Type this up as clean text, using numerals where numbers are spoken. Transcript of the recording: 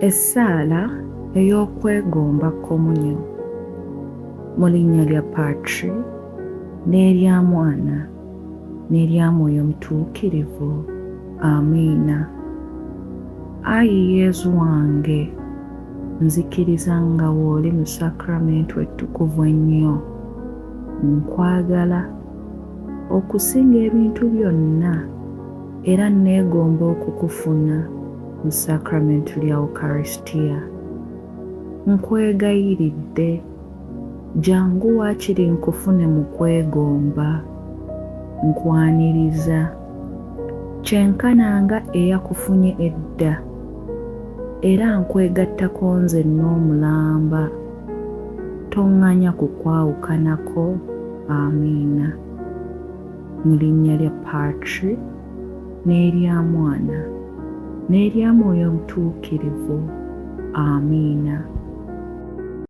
Essaala ey'okwegomba Komunyo mu linnya lya Patri n'erya Mwana n'erya Mwoyo Mutuukirivu. Amiina. Ayi Yezu wange, nzikiriza nga w'oli mu sakramenti ettukuvu ennyo. Nkwagala okusinga ebintu byonna era neegomba okukufuna mu sakramenti lya Ukarisitiya. Nkwegayiridde, jangu waakiri nkufune mu kwegomba. Nkwaniriza kyenkananga eyakufunye edda, era nkwegattako nze n'omulamba, toŋŋanya kukwawukanako. Amiina. Mu linnya lya Patri n'erya Mwana n'erya Mwoyo Mutuukirivu. Amiina.